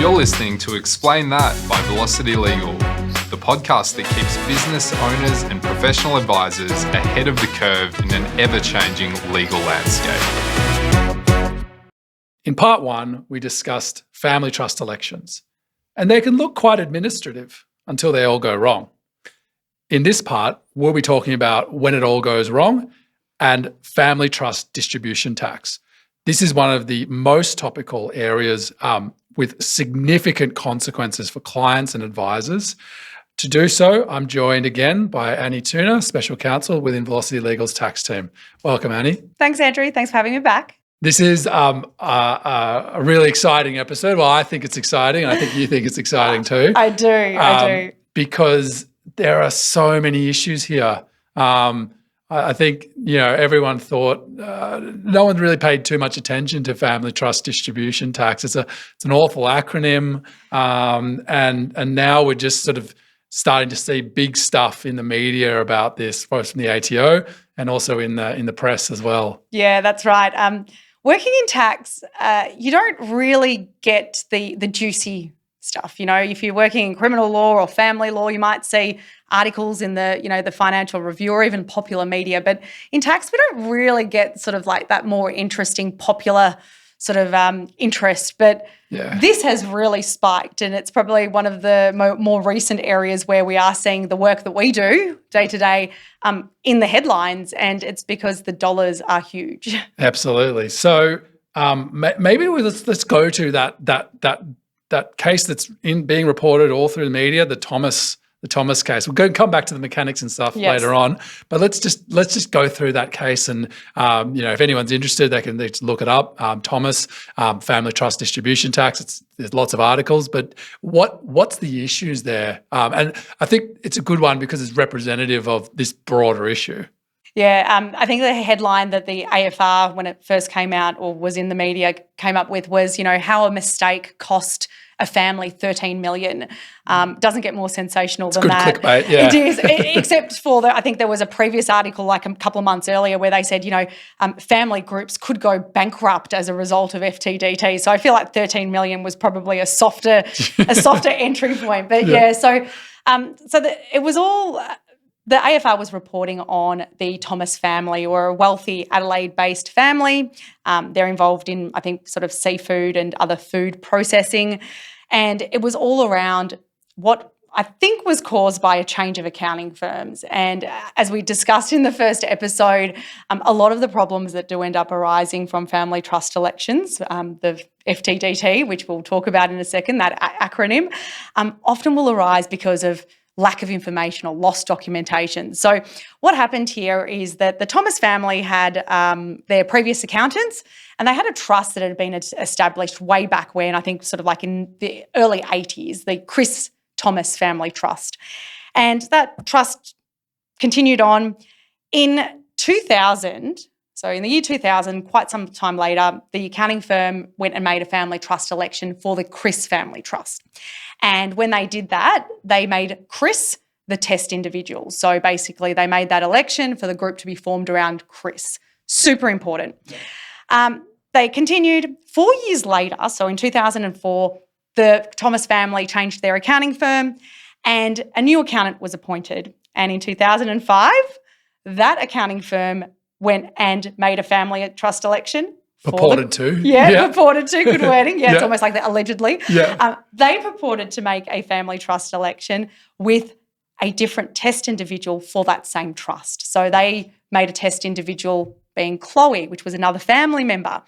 You're listening to Explain That by Velocity Legal, the podcast that keeps business owners and professional advisors ahead of the curve in an ever-changing legal landscape. In part one, we discussed family trust elections, and they can look quite administrative until they all go wrong. In this part, we'll be talking about when it all goes wrong and family trust distribution tax. This is one of the most topical areas with significant consequences for clients and advisors. To do so, I'm joined again by Ani Tuna, Special Counsel within Velocity Legal's tax team. Welcome, Ani. Thanks, Andrew. Thanks for having me back. This is a really exciting episode. Well, I think it's exciting, and I think you think it's exciting too. I do. Because there are so many issues here. I think, everyone thought no one really paid too much attention to family trust distribution tax. It's an awful acronym, and now we're just sort of starting to see big stuff in the media about this, both from the ATO and also in the press as well. Yeah, that's right. Working in tax, you don't really get the juicy stuff. If you're working in criminal law or family law, you might see articles in the Financial Review or even popular media. But in tax, we don't really get sort of like that more interesting popular sort of interest. But This has really spiked, and it's probably one of the more recent areas where we are seeing the work that we do day to day in the headlines, and it's because the dollars are huge. Absolutely. So maybe let's go to that case that's being reported all through the media, the Thomas case. We'll come back to the mechanics and stuff later on, but let's just go through that case. And if anyone's interested, they can look it up. Thomas, family trust distribution tax. There's lots of articles, but what's the issues there? And I think it's a good one because it's representative of this broader issue. Yeah, I think the headline that the AFR, when it first came out or was in the media, came up with was, how a mistake cost a family $13 million. Doesn't get more sensational than that. Clickbait, yeah. It is, except for I think there was a previous article like a couple of months earlier where they said, family groups could go bankrupt as a result of FTDT. So I feel like $13 million was probably a softer entry point. But it was all. The AFR was reporting on the Thomas family, or a wealthy Adelaide-based family. They're involved in, I think, sort of seafood and other food processing. And it was all around what I think was caused by a change of accounting firms. And as we discussed in the first episode, a lot of the problems that do end up arising from family trust elections, the FTDT, which we'll talk about in a second, that acronym, often will arise because of lack of information or lost documentation. So what happened here is that the Thomas family had their previous accountants, and they had a trust that had been established way back when, I think sort of like in the early 80s, the Chris Thomas Family Trust. And that trust continued on. In 2000, so in the year 2000, quite some time later, the accounting firm went and made a family trust election for the Chris Family Trust. And when they did that, they made Chris the test individual. So basically they made that election for the group to be formed around Chris. Super important. They continued 4 years later, so in 2004, the Thomas family changed their accounting firm and a new accountant was appointed. And in 2005, that accounting firm went and made a family trust election. Purported to. Yeah, purported to. Good wording. Yeah, it's almost like that, allegedly. Yeah. They purported to make a family trust election with a different test individual for that same trust. So they made a test individual being Chloe, which was another family member.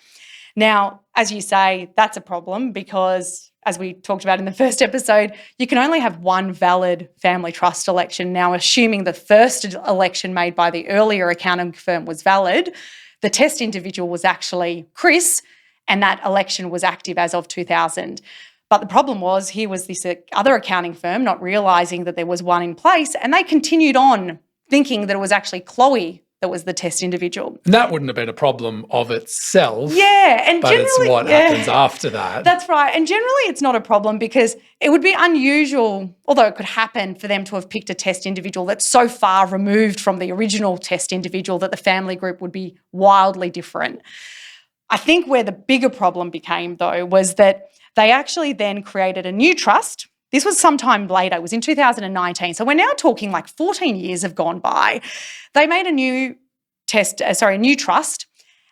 Now, as you say, that's a problem because, as we talked about in the first episode, you can only have one valid family trust election. Now, assuming the first election made by the earlier accounting firm was valid, the test individual was actually Chris, and that election was active as of 2000. But the problem was here was this other accounting firm not realising that there was one in place, and they continued on thinking that it was actually Chloe that was the test individual. And that wouldn't have been a problem of itself. Yeah. And but it's what happens after that. That's right. And generally it's not a problem because it would be unusual, although it could happen, for them to have picked a test individual that's so far removed from the original test individual that the family group would be wildly different. I think where the bigger problem became, though, was that They actually then created a new trust. This was sometime later. It was in 2019. So we're now talking like 14 years have gone by. They made a new trust.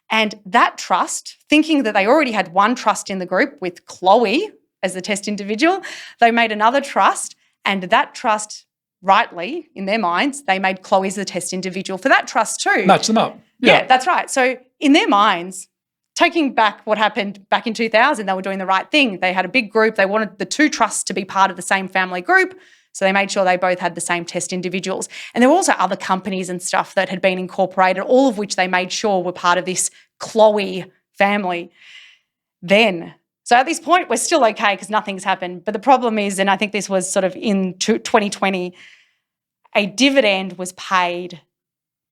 And that trust, thinking that they already had one trust in the group with Chloe as the test individual, they made another trust, and that trust, rightly, in their minds, they made Chloe as the test individual for that trust too. Match them up. Yeah, that's right. So in their minds, taking back what happened back in 2000, they were doing the right thing. They had a big group. They wanted the two trusts to be part of the same family group. So they made sure they both had the same test individuals. And there were also other companies and stuff that had been incorporated, all of which they made sure were part of this Chloe family. So at this point, we're still okay because nothing's happened. But the problem is, and I think this was sort of in 2020, a dividend was paid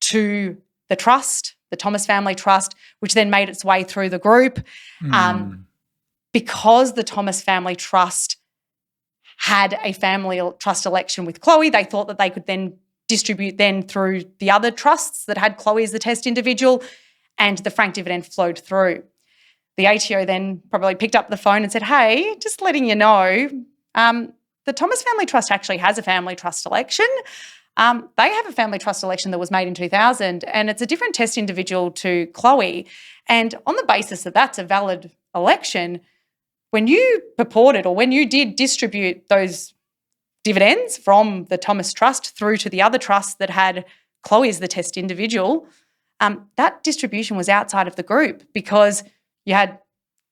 to the trust, the Thomas Family Trust, which then made its way through the group. Because the Thomas Family Trust had a family trust election with Chloe, they thought that they could then distribute then through the other trusts that had Chloe as the test individual, and the franked dividend flowed through. The ATO then probably picked up the phone and said, hey, just letting you know, the Thomas Family Trust actually has a family trust election. They have a family trust election that was made in 2000, and it's a different test individual to Chloe. And on the basis that that's a valid election, when you purported or when you did distribute those dividends from the Thomas Trust through to the other trust that had Chloe as the test individual, that distribution was outside of the group because you had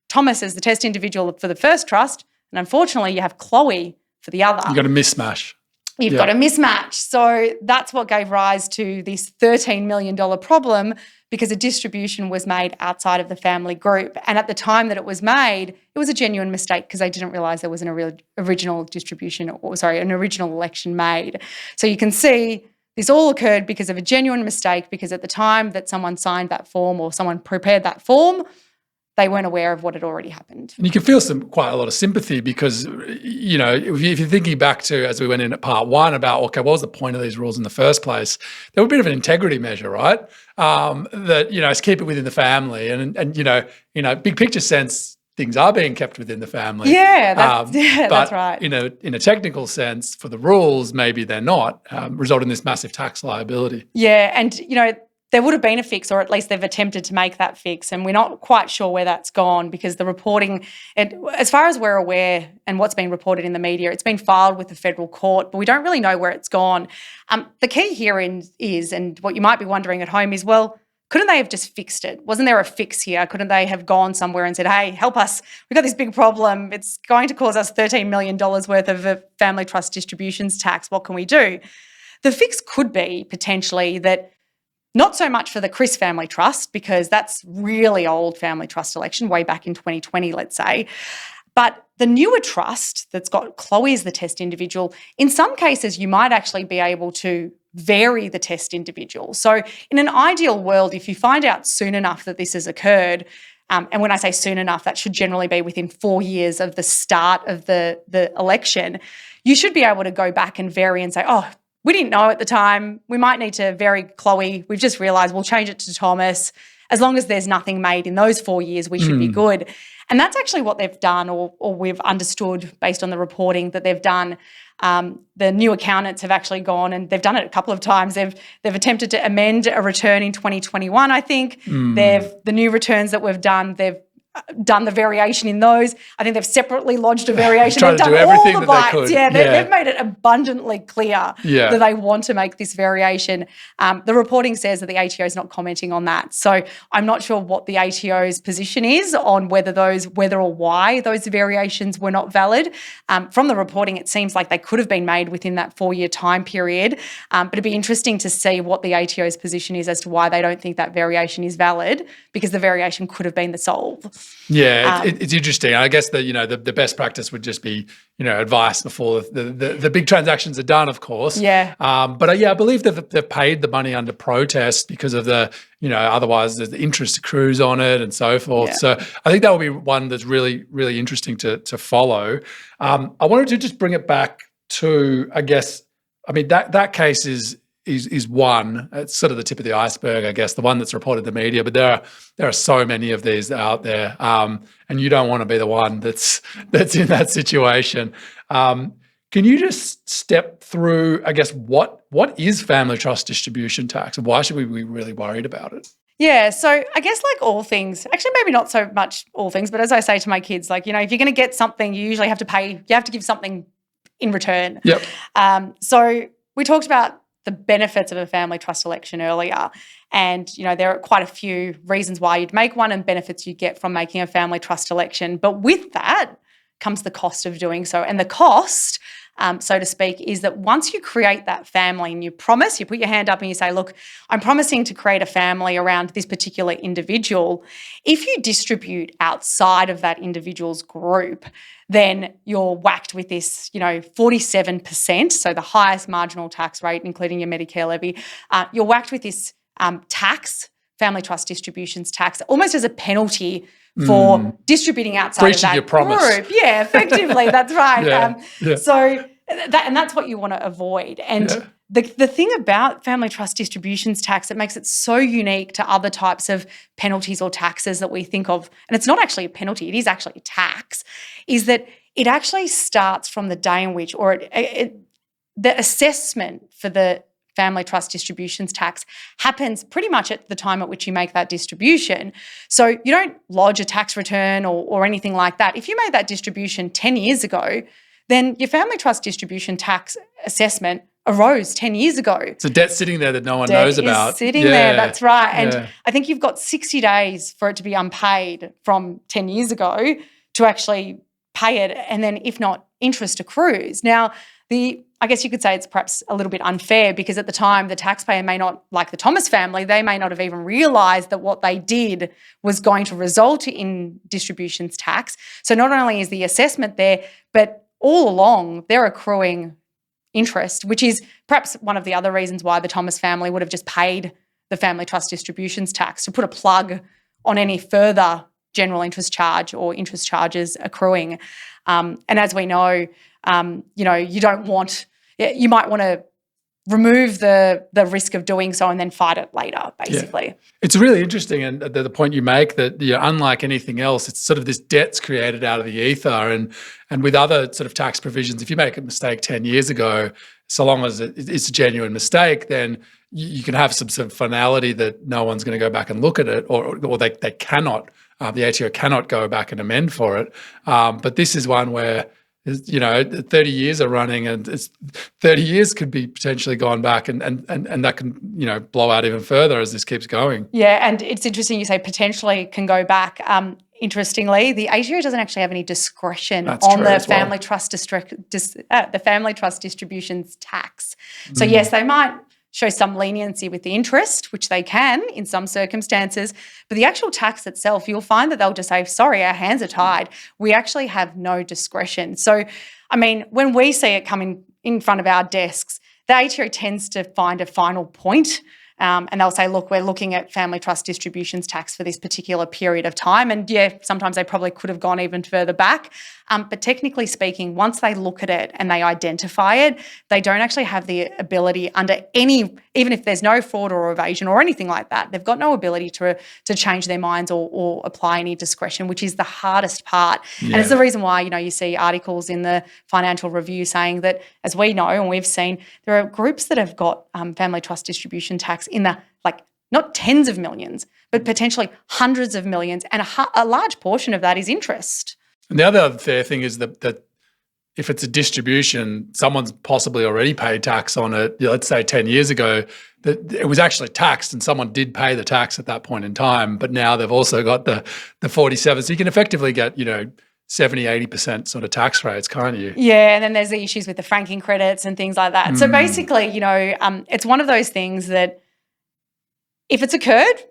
Thomas as the test individual for the first trust, and unfortunately you have Chloe for the other. You've got a mismatch. You've got a mismatch. So that's what gave rise to this $13 million problem, because a distribution was made outside of the family group. And at the time that it was made, it was a genuine mistake because they didn't realise there was an original an original election made. So you can see this all occurred because of a genuine mistake, because at the time that someone signed that form or someone prepared that form, they weren't aware of what had already happened. And you can feel quite a lot of sympathy because, you know, if you're thinking back to, as we went in at part one, about, okay, what was the point of these rules in the first place? They were a bit of an integrity measure, right? That, you know, it's keep it within the family. And you know, big picture sense, things are being kept within the family. Yeah, that's right. In a technical sense, for the rules, maybe they're not, result in this massive tax liability. Yeah, and, you know, there would have been a fix, or at least they've attempted to make that fix, and we're not quite sure where that's gone because the reporting, as far as we're aware and what's been reported in the media, it's been filed with the federal court, but we don't really know where it's gone. The key here is, and what you might be wondering at home is, well, couldn't they have just fixed it? Wasn't there a fix here? Couldn't they have gone somewhere and said, hey, help us, we've got this big problem, it's going to cause us $13 million worth of a family trust distributions tax, what can we do? The fix could be potentially that not so much for the Chris Family Trust, because that's really old family trust election, way back in 2020, let's say. But the newer trust that's got Chloe as the test individual, in some cases you might actually be able to vary the test individual. So in an ideal world, if you find out soon enough that this has occurred, and when I say soon enough, that should generally be within 4 years of the start of the election, you should be able to go back and vary and say, oh, we didn't know at the time, we might need to vary Chloe, we've just realised we'll change it to Thomas. As long as there's nothing made in those 4 years, we should be good. And that's actually what they've done, or we've understood based on the reporting that they've done. The new accountants have actually gone, and they've done it a couple of times. They've attempted to amend a return in 2021, I think. The new returns that we've done, they've done the variation in those. I think they've separately lodged a variation. They've done all the bites. They've made it abundantly clear that they want to make this variation. The reporting says that the ATO is not commenting on that. So I'm not sure what the ATO's position is on whether or why those variations were not valid. From the reporting, it seems like they could have been made within that 4-year time period. But it'd be interesting to see what the ATO's position is as to why they don't think that variation is valid, because the variation could have been the solve. Yeah, it's interesting. I guess that, you know, the best practice would just be, you know, advice before the big transactions are done, of course. Yeah. But I believe that they've paid the money under protest because of the, you know, otherwise the interest accrues on it and so forth. Yeah. So I think that will be one that's really, really interesting to follow. I wanted to just bring it back to, I guess, I mean, that case is is one. It's sort of the tip of the iceberg, I guess, the one that's reported in the media. But there are so many of these out there, and you don't want to be the one that's in that situation. Can you just step through, I guess, what is family trust distribution tax, and why should we be really worried about it? Yeah, so I guess like all things, actually maybe not so much all things, but as I say to my kids, like, if you're going to get something, you usually have to pay, you have to give something in return. Yep. So we talked about the benefits of a family trust election earlier, and there are quite a few reasons why you'd make one and benefits you get from making a family trust election. But with that comes the cost of doing so, and the cost, so to speak, is that once you create that family and you put your hand up and you say, look, I'm promising to create a family around this particular individual. If you distribute outside of that individual's group, then you're whacked with this, 47%, so the highest marginal tax rate, including your Medicare levy. You're whacked with this tax, family trust distributions tax, almost as a penalty for distributing outside breaching of that your promise. group. Yeah, effectively, that's right. Yeah. So that's what you want to avoid. And the thing about family trust distributions tax that makes it so unique to other types of penalties or taxes that we think of, and it's not actually a penalty, it is actually a tax, is that it actually starts from the day in which, or the assessment for the family trust distributions tax happens pretty much at the time at which you make that distribution. So you don't lodge a tax return or anything like that. If you made that distribution 10 years ago, then your family trust distribution tax assessment arose 10 years ago. It's a debt sitting there that no one knows about. Sitting there, that's right. And I think you've got 60 days for it to be unpaid from 10 years ago to actually pay it, and then if not, interest accrues. Now, I guess you could say it's perhaps a little bit unfair because at the time the taxpayer may not, like the Thomas family, they may not have even realised that what they did was going to result in distributions tax. So not only is the assessment there, but all along they're accruing interest, which is perhaps one of the other reasons why the Thomas family would have just paid the family trust distributions tax to put a plug on any further general interest charge or interest charges accruing. And as we know, you don't want, you might want to remove the risk of doing so and then fight it later, basically. Yeah. It's really interesting, and the point you make that unlike anything else, it's sort of this debt's created out of the ether, and with other sort of tax provisions, if you make a mistake 10 years ago, so long as it's a genuine mistake, then you can have some sort of finality that no one's going to go back and look at it, or they cannot. The ATO cannot go back and amend for it. But this is one where 30 years are running, and it's 30 years could be potentially gone back, and that can blow out even further as this keeps going. Yeah, and it's interesting you say potentially can go back. Interestingly, the ATO doesn't actually have any discretion on the family trust the family trust distributions tax. So yes, they might show some leniency with the interest, which they can in some circumstances, but the actual tax itself, you'll find that they'll just say, sorry, our hands are tied. We actually have no discretion. So, I mean, when we see it coming in front of our desks, the ATO tends to find a final point, and they'll say, look, we're looking at family trust distributions tax for this particular period of time. And yeah, sometimes they probably could have gone even further back. But technically speaking, once they look at it and they identify it, they don't actually have the ability under any, even if there's no fraud or evasion or anything like that, they've got no ability to change their minds or apply any discretion, which is the hardest part. Yeah. And it's the reason why, you see articles in the Financial Review saying that, as we know and we've seen, there are groups that have got family trust distribution tax in the, not tens of millions, but potentially hundreds of millions, and a large portion of that is interest. And the other fair thing is that if it's a distribution, someone's possibly already paid tax on it. Let's say 10 years ago, that it was actually taxed and someone did pay the tax at that point in time, but now they've also got the 47. So you can effectively get, 70, 80% sort of tax rates, can't you? Yeah, and then there's the issues with the franking credits and things like that. So basically, it's one of those things that if it's occurred,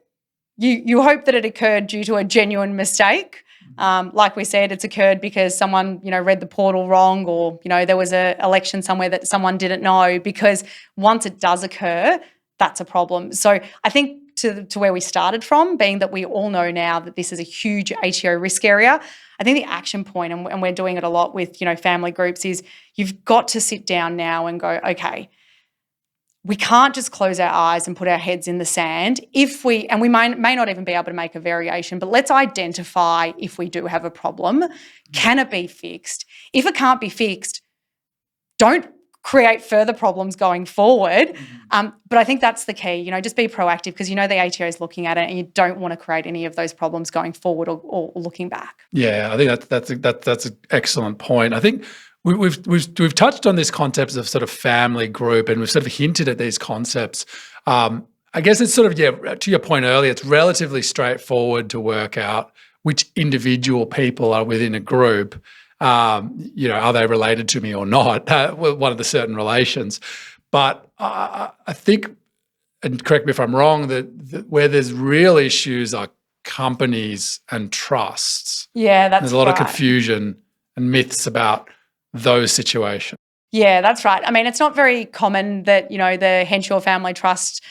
you hope that it occurred due to a genuine mistake. Like we said, it's occurred because someone, read the portal wrong, or, there was an election somewhere that someone didn't know, because once it does occur, that's a problem. So I think to where we started from, being that we all know now that this is a huge ATO risk area, I think the action point, and we're doing it a lot with, family groups, is you've got to sit down now and go, okay, we can't just close our eyes and put our heads in the sand. We may not even be able to make a variation, but let's identify if we do have a problem. Can it be fixed? If it can't be fixed, don't create further problems going forward. But I think that's the key, just be proactive, because the ATO is looking at it and you don't want to create any of those problems going forward or looking back. Yeah, I think that's an excellent point. I think we've touched on this concept of sort of family group, and we've sort of hinted at these concepts. I guess it's sort of, to your point earlier, it's relatively straightforward to work out which individual people are within a group. Are they related to me or not? One of the certain relations. But I think, and correct me if I'm wrong, that where there's real issues are companies and trusts. Yeah, that's right. There's a lot of confusion and myths about those situations. Yeah, that's right. I mean, it's not very common that, the Henshaw Family Trust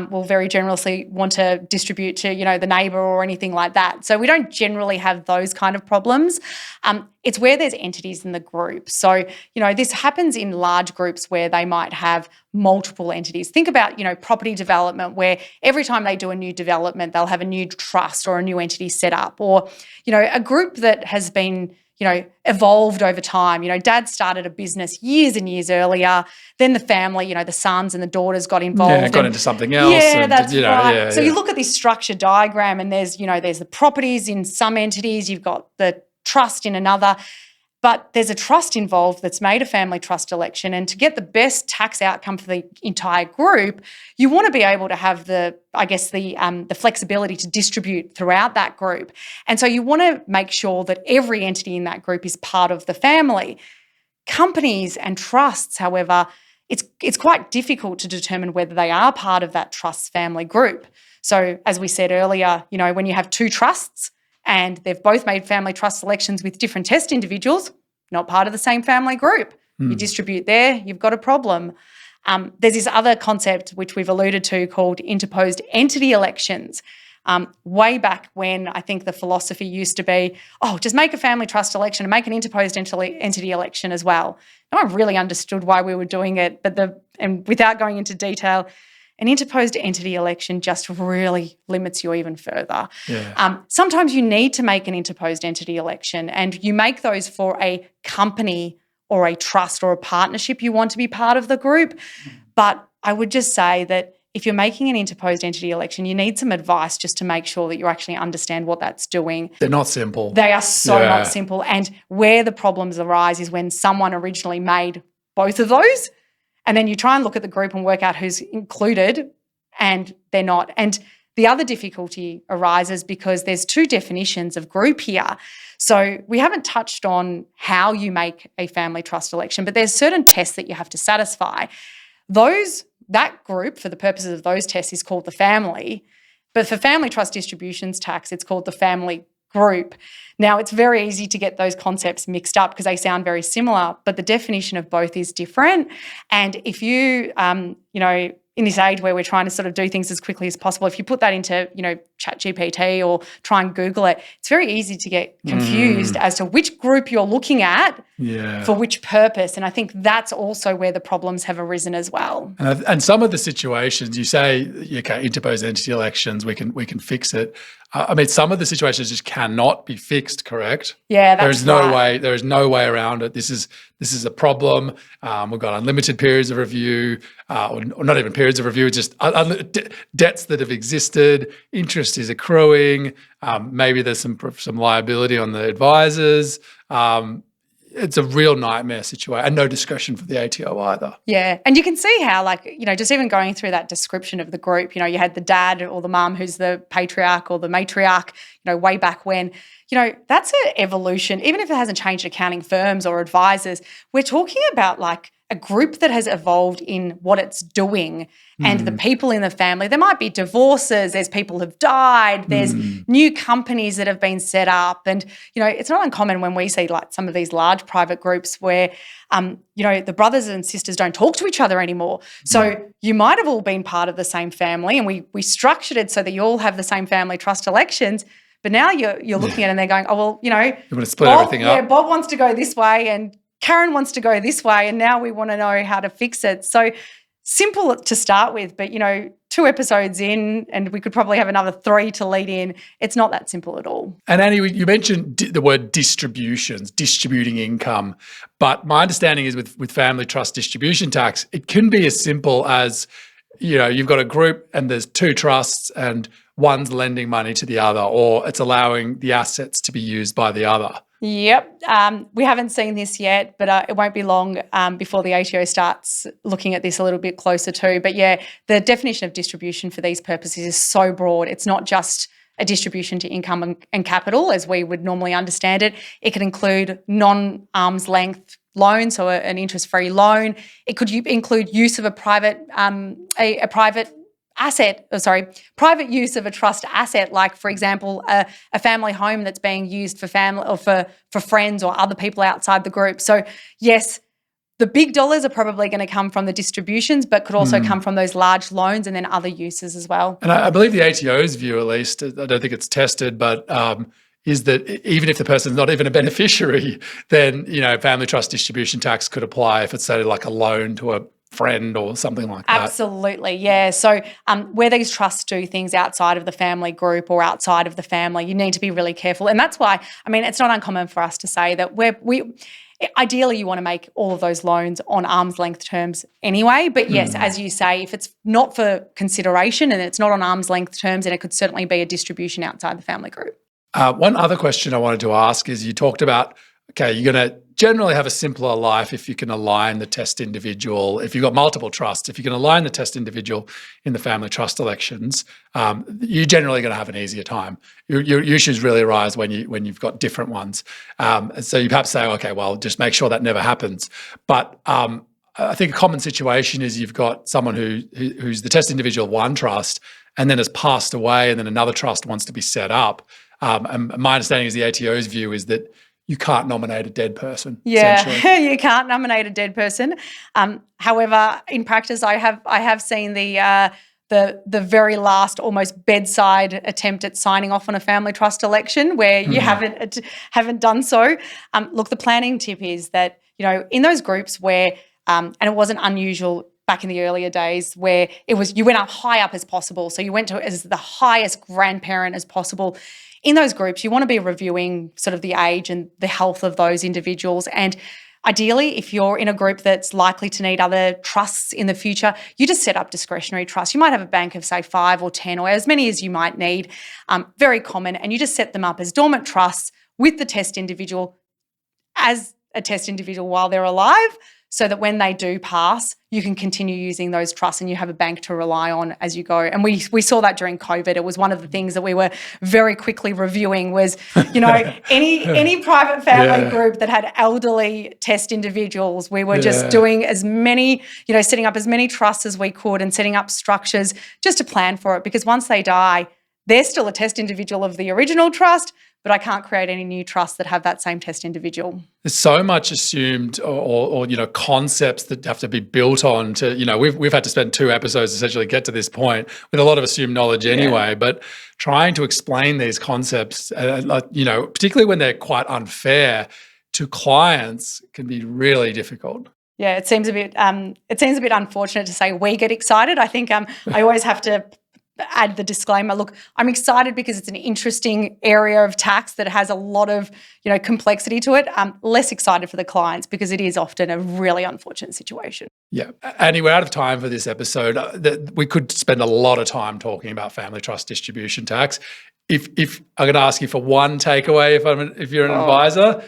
will very generously want to distribute to, the neighbour or anything like that. So we don't generally have those kind of problems. It's where there's entities in the group. So, this happens in large groups where they might have multiple entities. Think about, property development, where every time they do a new development, they'll have a new trust or a new entity set up, or, a group that has been evolved over time. Dad started a business years and years earlier. Then the family, the sons and the daughters got involved. Yeah, got into something else. Yeah, that's right. So you look at this structure diagram, and there's the properties in some entities, you've got the trust in another, but there's a trust involved that's made a family trust election. And to get the best tax outcome for the entire group, you want to be able to have the flexibility to distribute throughout that group. And so you want to make sure that every entity in that group is part of the family. Companies and trusts, however, it's quite difficult to determine whether they are part of that trust family group. So as we said earlier, when you have two trusts, and they've both made family trust selections with different test individuals, not part of the same family group. You distribute there, you've got a problem. There's this other concept which we've alluded to called interposed entity elections. Way back when, I think the philosophy used to be, just make a family trust election and make an interposed entity election as well. No one really understood why we were doing it, and without going into detail, an interposed entity election just really limits you even further. Yeah. Sometimes you need to make an interposed entity election, and you make those for a company or a trust or a partnership you want to be part of the group. But I would just say that if you're making an interposed entity election, you need some advice just to make sure that you actually understand what that's doing. They're not simple. They are so not simple. And where the problems arise is when someone originally made both of those, and then you try and look at the group and work out who's included, and they're not. And the other difficulty arises because there's two definitions of group here. So we haven't touched on how you make a family trust election, but there's certain tests that you have to satisfy. That group, for the purposes of those tests, is called the family. But for family trust distributions tax, it's called the family group. Now, it's very easy to get those concepts mixed up because they sound very similar, but the definition of both is different. And if you, in this age where we're trying to sort of do things as quickly as possible, if you put that into, ChatGPT or try and Google it, it's very easy to get confused as to which group you're looking at for which purpose. And I think that's also where the problems have arisen as well. And some of the situations, you say, interposed entity elections, we can fix it. Some of the situations just cannot be fixed, correct? Yeah, that's right. There is no way around it. This is a problem. We've got unlimited periods of review, or not even periods of review, just debts that have existed, interest is accruing, maybe there's some liability on the advisors. It's a real nightmare situation, and no discretion for the ATO either. Yeah, and you can see how, just even going through that description of the group, you had the dad or the mum who's the patriarch or the matriarch, way back when. That's an evolution. Even if it hasn't changed accounting firms or advisors, we're talking about a group that has evolved in what it's doing and the people in the family. There might be divorces, there's people who've died, there's new companies that have been set up. And, it's not uncommon when we see some of these large private groups where, the brothers and sisters don't talk to each other anymore. So you might have all been part of the same family, and we structured it so that you all have the same family trust elections. But now you're looking at it and they're going, you want to split everything up. Yeah, Bob wants to go this way and Karen wants to go this way, and now we want to know how to fix it. So simple to start with, but, 2 episodes in, and we could probably have another 3 to lead in. It's not that simple at all. And Annie, you mentioned the word distributions, distributing income. But my understanding is with family trust distribution tax, it can be as simple as, you've got a group and there's 2 trusts and one's lending money to the other, or it's allowing the assets to be used by the other. Yep. We haven't seen this yet, but it won't be long before the ATO starts looking at this a little bit closer too. But yeah, the definition of distribution for these purposes is so broad. It's not just a distribution to income and capital as we would normally understand it. It could include non-arm's length loan, so an interest-free loan. It could include use of a private private use of a trust asset, like, for example, a family home that's being used for family or for friends or other people outside the group. So yes, the big dollars are probably going to come from the distributions, but could also come from those large loans and then other uses as well. And I believe the ATO's view, at least, I don't think it's tested, but is that even if the person's not even a beneficiary, then, family trust distribution tax could apply if it's, say, like a loan to a friend or something like that. Absolutely, yeah. So where these trusts do things outside of the family group or outside of the family, you need to be really careful. And that's why, it's not uncommon for us to say that ideally you want to make all of those loans on arm's length terms anyway. But yes, as you say, if it's not for consideration and it's not on arm's length terms, then it could certainly be a distribution outside the family group. One other question I wanted to ask is, you talked about, okay, you're going to generally have a simpler life if you can align the test individual. If you've got multiple trusts, if you can align the test individual in the family trust elections, you're generally going to have an easier time. Your issues really arise when you've got different ones. So you perhaps say, okay, well, just make sure that never happens. But I think a common situation is you've got someone who's the test individual of one trust and then has passed away, and then another trust wants to be set up. And my understanding is the ATO's view is that you can't nominate a dead person. Yeah, you can't nominate a dead person. However, in practice, I have seen the very last, almost bedside attempt at signing off on a family trust election where you haven't done so. Look, the planning tip is that, in those groups where, and it wasn't unusual back in the earlier days, where you went up high up as possible. So you went to as the highest grandparent as possible. In those groups, you want to be reviewing sort of the age and the health of those individuals. And ideally, if you're in a group that's likely to need other trusts in the future, you just set up discretionary trusts. You might have a bank of, say, 5 or 10 or as many as you might need, very common, and you just set them up as dormant trusts with the test individual as a test individual while they're alive, so that when they do pass, you can continue using those trusts and you have a bank to rely on as you go. And we saw that during COVID. It was one of the things that we were very quickly reviewing was, any private family group that had elderly test individuals, we were just doing as many, setting up as many trusts as we could and setting up structures just to plan for it. Because once they die, they're still a test individual of the original trust, but I can't create any new trusts that have that same test individual. There's so much assumed or concepts that have to be built on to, we've had to spend 2 episodes to essentially get to this point with a lot of assumed knowledge anyway, but trying to explain these concepts, particularly when they're quite unfair to clients, can be really difficult. Yeah, it seems a bit unfortunate to say we get excited. I think I always have to add the disclaimer. Look, I'm excited because it's an interesting area of tax that has a lot of, complexity to it. I'm less excited for the clients because it is often a really unfortunate situation. Yeah. Annie, we're out of time for this episode. We could spend a lot of time talking about family trust distribution tax. If I'm going to ask you for one takeaway, if you're an advisor,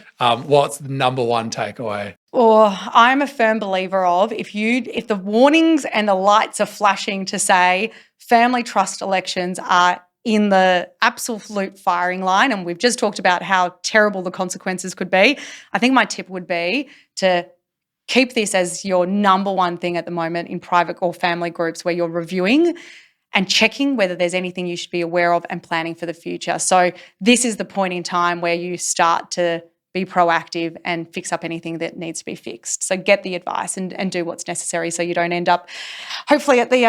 what's the number one takeaway? Or I'm a firm believer of if the warnings and the lights are flashing to say family trust elections are in the absolute firing line, and we've just talked about how terrible the consequences could be, I think my tip would be to keep this as your number one thing at the moment in private or family groups where you're reviewing and checking whether there's anything you should be aware of and planning for the future. So this is the point in time where you start to be proactive and fix up anything that needs to be fixed. So get the advice and do what's necessary so you don't end up hopefully at the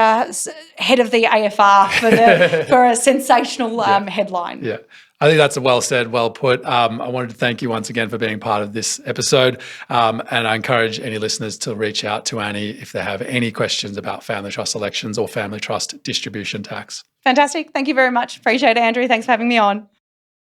head of the AFR for a sensational headline. Yeah. I think that's a well said, well put. I wanted to thank you once again for being part of this episode. And I encourage any listeners to reach out to Ani if they have any questions about family trust elections or family trust distribution tax. Fantastic. Thank you very much. Appreciate it, Andrew. Thanks for having me on.